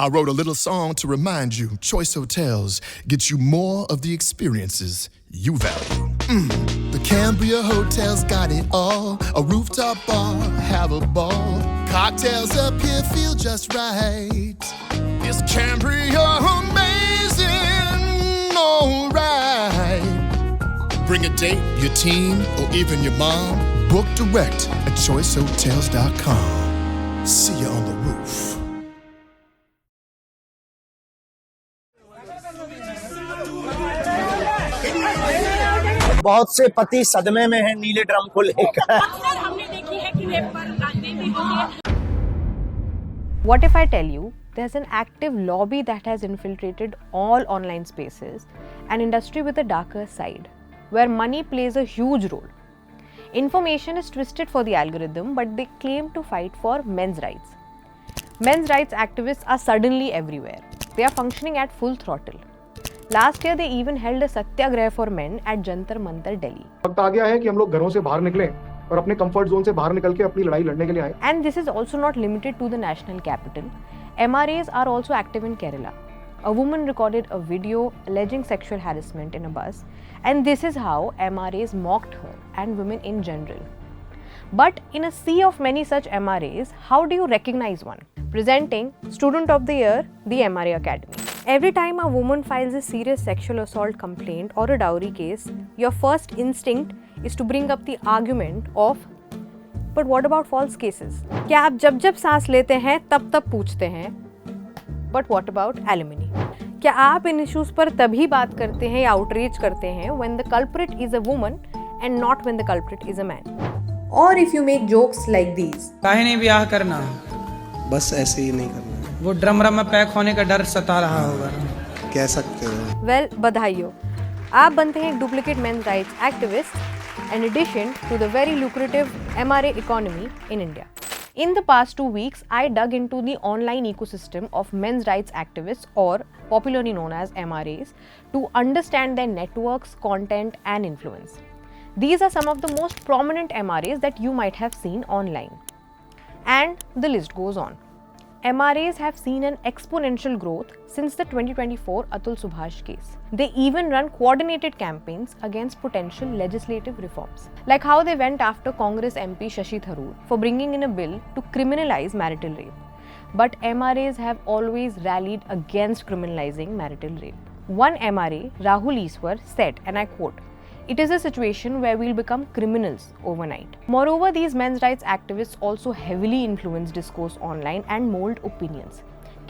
I wrote a little song to remind you, Choice Hotels gets you more of the experiences you value. The Cambria Hotel's got it all. A rooftop bar, have a ball. Cocktails up here feel just right. Is Cambria amazing? Alright. Bring a date, your team, or even your mom. Book direct at choicehotels.com. See you on the roof. बहुत से पति सदमे में हैं नीले drum को लेकर। अक्सर हमने देखी है कि रेप पर राजनीति होती है। What if I tell you there's an active lobby that has infiltrated all online spaces, an industry with a darker side, where money plays a huge role. Information is twisted for the algorithm, but they claim to fight for men's rights. Men's rights activists are suddenly everywhere. They are functioning at full throttle. Last year, they even held a satyagraha for men at Jantar Mantar, Delhi. वक्त आ गया है कि हम लोग घरों से बाहर निकलें और अपने कंफर्ट जोन से बाहर निकल के अपनी लड़ाई लड़ने के लिए आए. And this is also not limited to the national capital. MRAs are also active in Kerala. A woman recorded a video alleging sexual harassment in a bus, and this is how MRAs mocked her and women in general. But in a sea of many such MRAs, how do you recognize one? Presenting Student of the Year, the MRA Academy. Every time a woman files a serious sexual assault complaint or a dowry case, your first instinct is to bring up the argument of, but what about false cases? क्या आप जब जब सांस लेते हैं तब तब पूछते हैं, but what about alimony? क्या आप इन इश्यूज पर तभी बात करते हैं या आउटरीच करते हैं when the culprit is a woman and not when the culprit is a man? Or if you make jokes like these. काहे नहीं ब्याह करना, बस ऐसे ही नहीं करना, वो ड्रम में पैक होने का डर सता रहा होगा. कह सकते हो. Well, बधाई हो, आप बनते हैं एक duplicate men's rights activist in addition to the very lucrative MRA economy in India. In the past 2 weeks, I dug into the online ecosystem of men's rights activists, or popularly known as MRAs, to understand their networks, content, and influence. These are some of the most prominent MRAs that you might have seen online. And the list goes on. MRAs have seen an exponential growth since the 2024 Atul Subhash case. They even run coordinated campaigns against potential legislative reforms, like how they went after Congress MP Shashi Tharoor for bringing in a bill to criminalize marital rape. But MRAs have always rallied against criminalizing marital rape. One MRA, Rahul Iswar, said, and I quote, "It is a situation where we'll become criminals overnight." Moreover, these men's rights activists also heavily influence discourse online and mold opinions.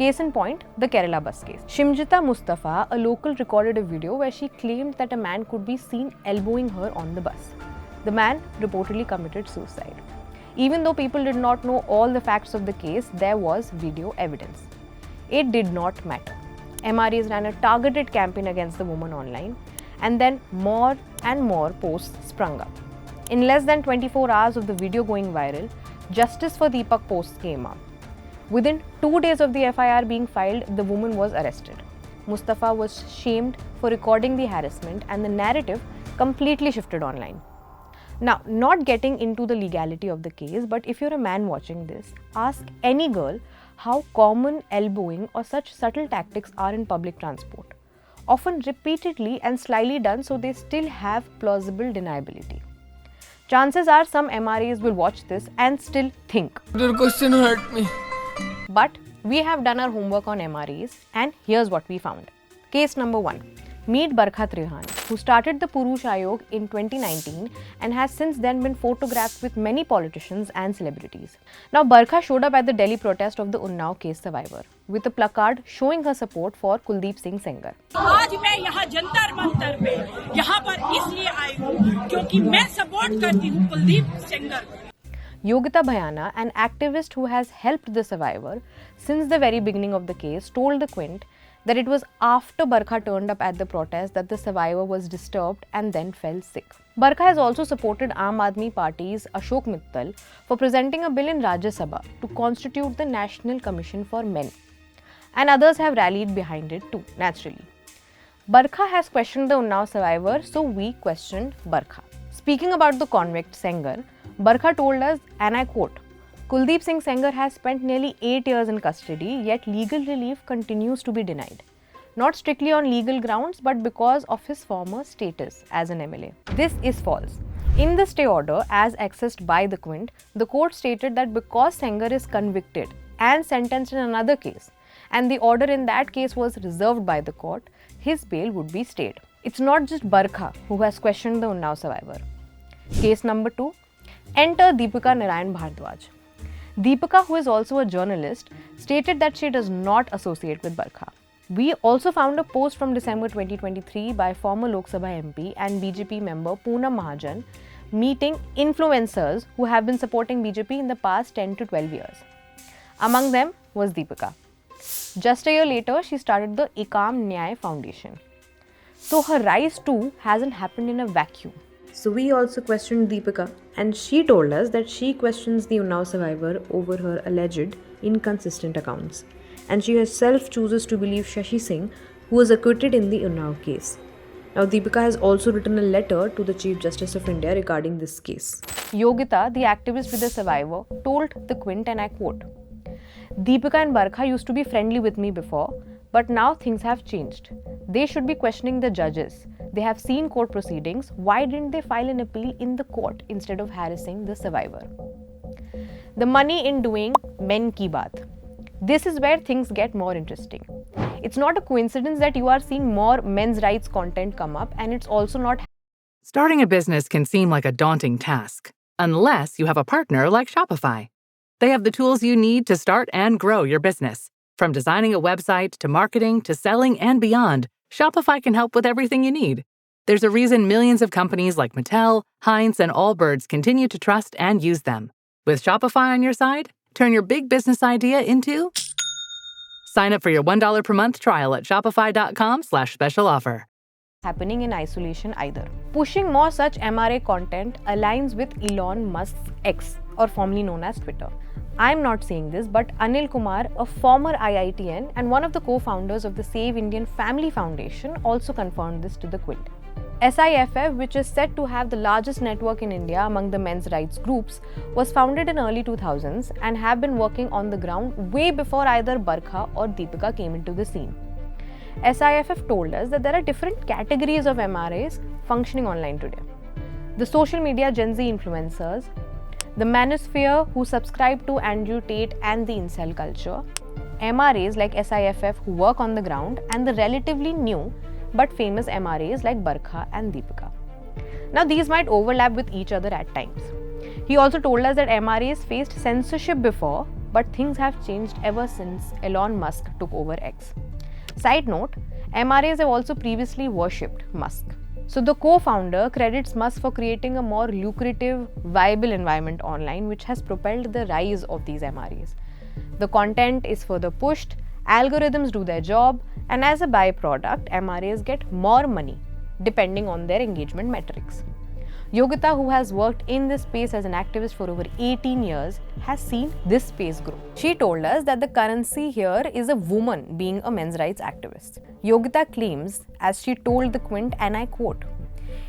Case in point, the Kerala bus case. Shimjita Mustafa, a local, recorded a video where she claimed that a man could be seen elbowing her on the bus. The man reportedly committed suicide. Even though people did not know all the facts of the case, there was video evidence. It did not matter. MRAs ran a targeted campaign against the woman online, and then more and more posts sprung up. In less than 24 hours of the video going viral, justice for Deepak posts came up. Within 2 days of the FIR being filed, the woman was arrested. Mustafa was shamed for recording the harassment, and the narrative completely shifted online. Now, not getting into the legality of the case, but if you're a man watching this, ask any girl how common elbowing or such subtle tactics are in public transport. Often repeatedly and slyly done, so they still have plausible deniability. Chances are some MRAs will watch this and still think, Your question hurt me. But we have done our homework on MRAs, and here's what we found. Case number 1. Meet Barkha Trihan, who started the Purush Ayog in 2019 and has since then been photographed with many politicians and celebrities. Now, Barkha showed up at the Delhi protest of the Unnao case survivor with a placard showing her support for Kuldeep Singh Sengar. आज मैं यहाँ जंतर मंतर पे यहाँ पर इसलिए आई हूँ क्योंकि मैं सपोर्ट करती हूँ कुलदीप सेंगर को. Yogita Bhayana, an activist who has helped the survivor since the very beginning of the case, told the Quint that it was after Barkha turned up at the protest that the survivor was disturbed and then fell sick. Barkha has also supported Aam Aadmi Party's Ashok Mittal for presenting a bill in Rajya Sabha to constitute the National Commission for Men. And others have rallied behind it too, naturally. Barkha has questioned the Unnao survivor, so we questioned Barkha. Speaking about the convict Sengar, Barkha told us, and I quote, Kuldeep Singh Sengar has spent nearly 8 years in custody, yet legal relief continues to be denied. Not strictly on legal grounds, but because of his former status as an MLA. This is false. In the stay order, as accessed by the Quint, the court stated that because Sengar is convicted and sentenced in another case, and the order in that case was reserved by the court, his bail would be stayed. It's not just Barkha who has questioned the Unnao survivor. Case number 2. Enter Deepika Narayan Bhardwaj. Deepika, who is also a journalist, stated that she does not associate with Barkha. We also found a post from December 2023 by former Lok Sabha MP and BJP member Poonam Mahajan meeting influencers who have been supporting BJP in the past 10 to 12 years. Among them was Deepika. Just a year later, she started the Ekam Nyay Foundation. So her rise too hasn't happened in a vacuum. So we also questioned Deepika, and she told us that she questions the Unnao survivor over her alleged inconsistent accounts. And she herself chooses to believe Shashi Singh, who was acquitted in the Unnao case. Now, Deepika has also written a letter to the Chief Justice of India regarding this case. Yogita, the activist with the survivor, told the Quint, and I quote, "Deepika and Barkha used to be friendly with me before, but now things have changed. They should be questioning the judges. They have seen court proceedings. Why didn't they file an appeal in the court instead of harassing the survivor?" The money in doing men ki baat. This is where things get more interesting. It's not a coincidence that you are seeing more men's rights content come up, and it's also not. Starting a business can seem like a daunting task, unless you have a partner like Shopify. They have the tools you need to start and grow your business. From designing a website to marketing to selling and beyond, Shopify can help with everything you need. There's a reason millions of companies like Mattel, Heinz, and Allbirds continue to trust and use them. With Shopify on your side, turn your big business idea into... Sign up for your $1 per month trial at shopify.com/special offer. Happening in isolation either. Pushing more such MRA content aligns with Elon Musk's X, or formerly known as Twitter. I'm not saying this, but Anil Kumar, a former IITN and one of the co-founders of the Save Indian Family Foundation, also confirmed this to the Quint. SIFF, which is said to have the largest network in India among the men's rights groups, was founded in early 2000s and have been working on the ground way before either Barkha or Deepika came into the scene. SIFF told us that there are different categories of MRAs functioning online today. The social media Gen Z influencers, the manosphere who subscribe to Andrew Tate and the incel culture, MRAs like SIFF who work on the ground, and the relatively new but famous MRAs like Barkha and Deepika. Now, these might overlap with each other at times. He also told us that MRAs faced censorship before, but things have changed ever since Elon Musk took over X. Side note, MRAs have also previously worshipped Musk. So the co-founder credits Musk for creating a more lucrative, viable environment online, which has propelled the rise of these MRAs. The content is further pushed, algorithms do their job, and as a byproduct, MRAs get more money depending on their engagement metrics. Yogita, who has worked in this space as an activist for over 18 years, has seen this space grow. She told us that the currency here is a woman being a men's rights activist. Yogita claims, as she told the Quint, and I quote,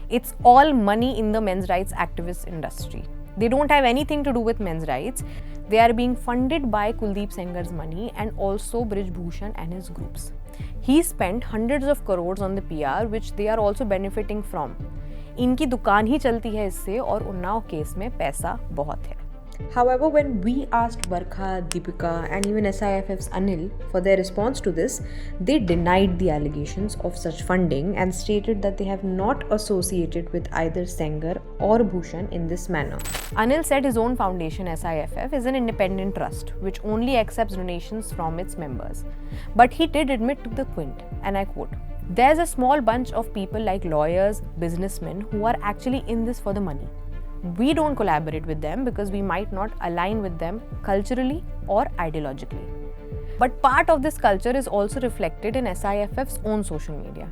"It's all money in the men's rights activist industry. They don't have anything to do with men's rights. They are being funded by Kuldeep Sengar's money and also Brij Bhushan and his groups. He spent hundreds of crores on the PR, which they are also benefiting from. इनकी दुकान ही चलती है इससे, और Unnao case में पैसा बहुत है." However, when we asked Barkha, Deepika, and even SIFF's Anil for their response to this, they denied the allegations of such funding and stated that they have not associated with either Sengar or Bhushan in this manner. Anil said his own foundation, SIFF, is an independent trust which only accepts donations from its members. But he did admit to the Quint, and I quote, "There's a small bunch of people like lawyers, businessmen who are actually in this for the money. We don't collaborate with them because we might not align with them culturally or ideologically. But part of this culture is also reflected in SIFF's own social media.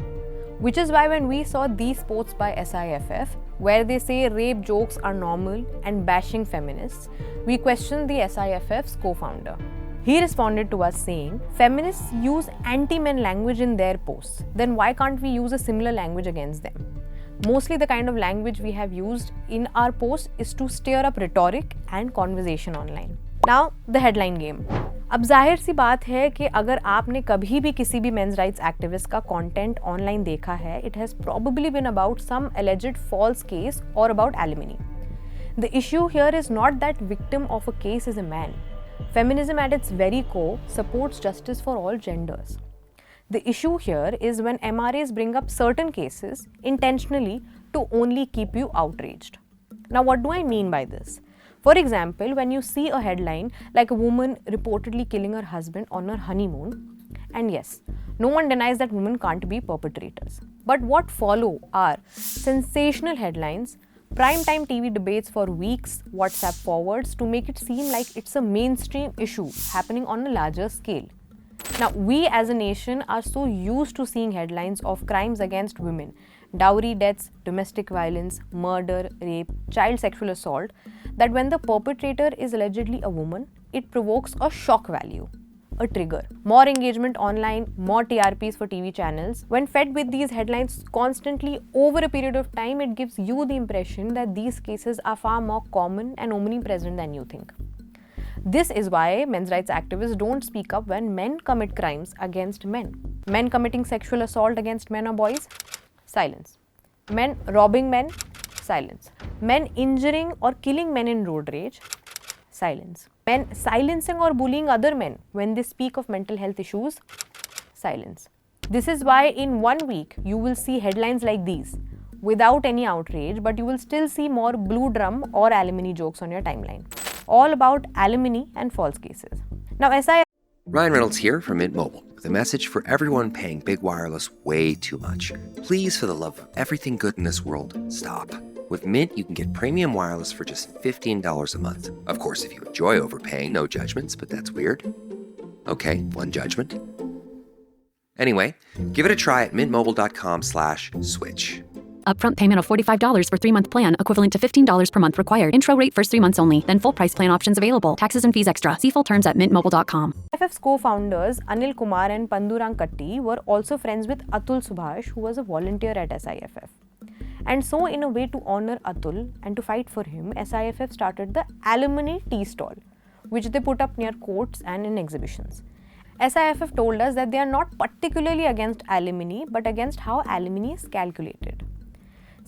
Which is why when we saw these posts by SIFF, where they say rape jokes are normal and bashing feminists, we questioned the SIFF's co-founder. He responded to us saying, feminists use anti-men language in their posts. Then why can't we use a similar language against them? Mostly the kind of language we have used in our posts is to stir up rhetoric and conversation online. Now, the headline game. अब जाहिर सी बात है कि अगर आपने कभी भी किसी भी मेंस राइट्स एक्टिविस्ट का कंटेंट ऑनलाइन देखा है, it has probably been about some alleged false case or about alimony. The issue here is not that victim of a case is a man. Feminism at its very core supports justice for all genders. The issue here is when MRAs bring up certain cases intentionally to only keep you outraged. Now, what do I mean by this? For example, when you see a headline like a woman reportedly killing her husband on her honeymoon, and yes, no one denies that women can't be perpetrators. But what follow are sensational headlines, primetime TV debates for weeks, WhatsApp forwards to make it seem like it's a mainstream issue happening on a larger scale. Now, we as a nation are so used to seeing headlines of crimes against women, dowry deaths, domestic violence, murder, rape, child sexual assault, that when the perpetrator is allegedly a woman, it provokes a shock value, a trigger. More engagement online, more TRPs for TV channels. When fed with these headlines constantly over a period of time, it gives you the impression that these cases are far more common and omnipresent than you think. This is why men's rights activists don't speak up when men commit crimes against men. Men committing sexual assault against men or boys? Silence. Men robbing men? Silence. Men injuring or killing men in road rage? Silence. Men silencing or bullying other men when they speak of mental health issues? Silence. This is why in 1 week you will see headlines like these without any outrage, but you will still see more blue drum or alimony jokes on your timeline. All about alimony and false cases. Now, Ryan Reynolds here from Mint Mobile with a message for everyone paying big wireless way too much. Please, for the love of everything good in this world, stop. With Mint, you can get premium wireless for just $15 a month. Of course, if you enjoy overpaying, no judgments, but that's weird. Okay, one judgment. Anyway, give it a try at mintmobile.com/switch. Upfront payment of $45 for 3-month plan, equivalent to $15 per month required. Intro rate first 3 months only. Then full price plan options available. Taxes and fees extra. See full terms at mintmobile.com. SIFF's co-founders Anil Kumar and Pandurang Katti were also friends with Atul Subhash, who was a volunteer at SIFF. And so, in a way to honor Atul and to fight for him, SIFF started the Alimony Tea Stall, which they put up near courts and in exhibitions. SIFF told us that they are not particularly against alimony, but against how alimony is calculated.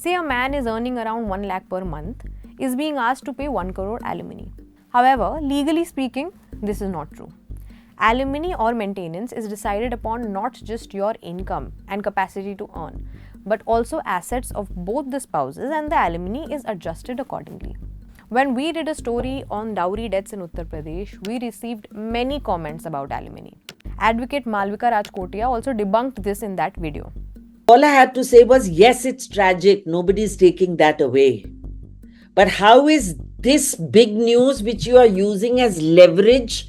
Say a man is earning around 1 lakh per month, is being asked to pay 1 crore alimony. However, legally speaking, this is not true. Alimony or maintenance is decided upon not just your income and capacity to earn, but also assets of both the spouses, and the alimony is adjusted accordingly. When we did a story on dowry deaths in Uttar Pradesh, we received many comments about alimony. Advocate Malvika Rajkotia also debunked this in that video. All I had to say was, yes, it's tragic. Nobody's taking that away. But how is this big news, which you are using as leverage,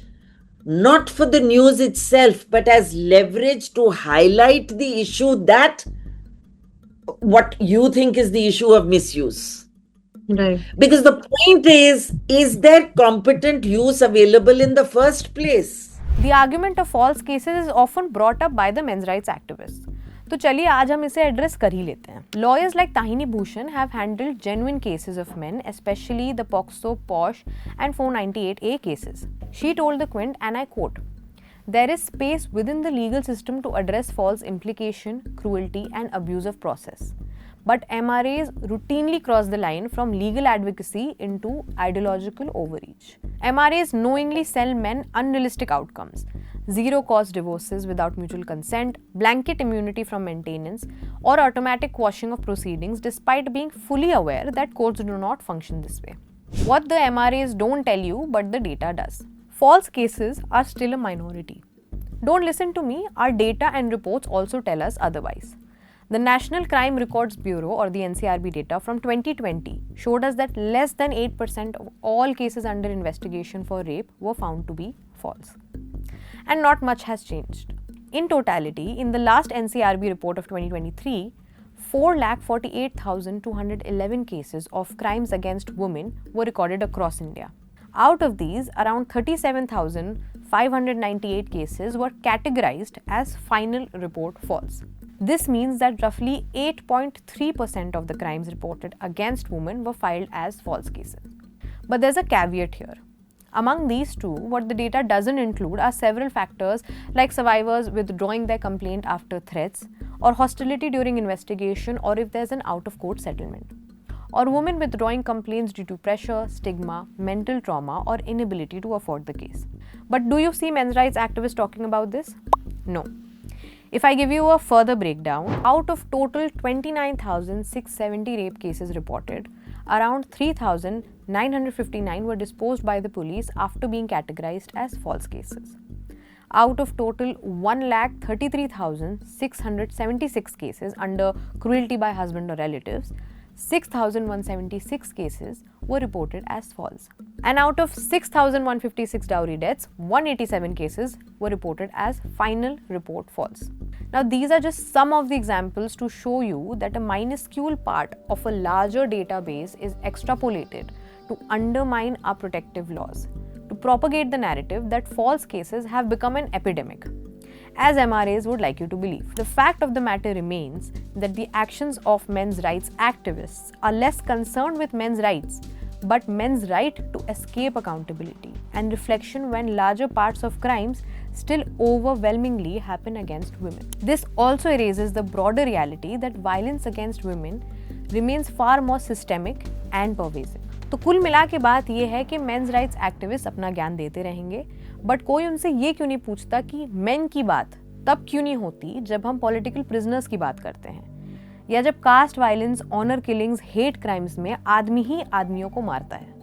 not for the news itself, but as leverage to highlight the issue that what you think is the issue of misuse? Right. Because the point is there competent use available in the first place? The argument of false cases is often brought up by the men's rights activists. तो चलिए आज हम इसे address कर ही लेते हैं. Lawyers like Tahini Bhushan have handled genuine cases of men, especially the POXO, POSH and 498A cases. She told the Quint, and I quote, "There is space within the legal system to address false implication, cruelty and abuse of process. But MRAs routinely cross the line from legal advocacy into ideological overreach. MRAs knowingly sell men unrealistic outcomes, zero-cost divorces without mutual consent, blanket immunity from maintenance, or automatic quashing of proceedings despite being fully aware that courts do not function this way. What the MRAs don't tell you, but the data does. False cases are still a minority. Don't listen to me, our data and reports also tell us otherwise. The National Crime Records Bureau, or the NCRB data from 2020 showed us that less than 8% of all cases under investigation for rape were found to be false. And not much has changed. In totality, in the last NCRB report of 2023, 4,48,211 cases of crimes against women were recorded across India. Out of these, around 37,598 cases were categorized as final report false. This means that roughly 8.3% of the crimes reported against women were filed as false cases. But there's a caveat here. Among these two, what the data doesn't include are several factors like survivors withdrawing their complaint after threats, or hostility during investigation, or if there's an out-of-court settlement, or women withdrawing complaints due to pressure, stigma, mental trauma, or inability to afford the case. But do you see men's rights activists talking about this? No. If I give you a further breakdown, out of total 29,670 rape cases reported, around 3,959 were disposed by the police after being categorized as false cases. Out of total 1,33,676 cases under cruelty by husband or relatives, 6,176 cases were reported as false. And out of 6,156 dowry deaths, 187 cases were reported as final report false. Now, these are just some of the examples to show you that a minuscule part of a larger database is extrapolated to undermine our protective laws, to propagate the narrative that false cases have become an epidemic, as MRAs would like you to believe. The fact of the matter remains that the actions of men's rights activists are less concerned with men's rights, but men's right to escape accountability and reflection when larger parts of crimes still overwhelmingly happen against women. This also erases the broader reality that violence against women remains far more systemic and pervasive. तो कुल मिला के बात यह है कि mains rights activist अपना ज्ञान देते रहेंगे, बट कोई उनसे ये क्यों नहीं पूछता कि मेन की बात तब क्यों नहीं होती जब हम पॉलिटिकल प्रिजनर्स की बात करते हैं, या जब caste violence, honour killings, hate crimes में आदमी ही आदमियों को मारता है,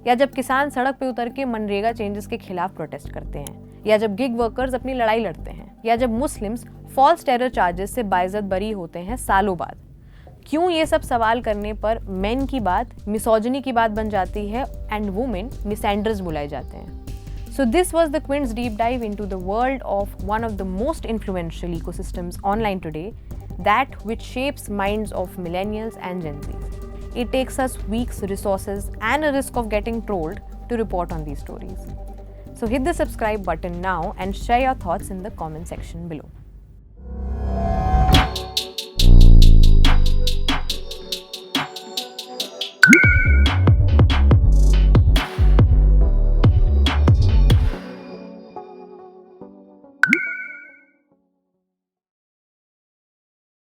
या जब किसान सड़क पे उतर के मनरेगा चेंजेस के खिलाफ प्रोटेस्ट करते हैं, या जब गिग वर्कर्स अपनी लड़ाई लड़ते हैं, या जब मुस्लिम्स फॉल्स टेरर चार्जेस से बाइज्जत बरी होते हैं सालों बाद। क्यों ये सब सवाल करने पर मेन की बात मिसोजिनी की बात बन जाती है एंड वुमेन मिसैंडर्स बुलाए जाते हैं। So this was the Quint's deep dive into the world of one of the most influential ecosystems online today, that which shapes minds of millennials and Gen Zs. It takes us weeks, resources, and a risk of getting trolled to report on these stories. So hit the subscribe button now and share your thoughts in the comment section below.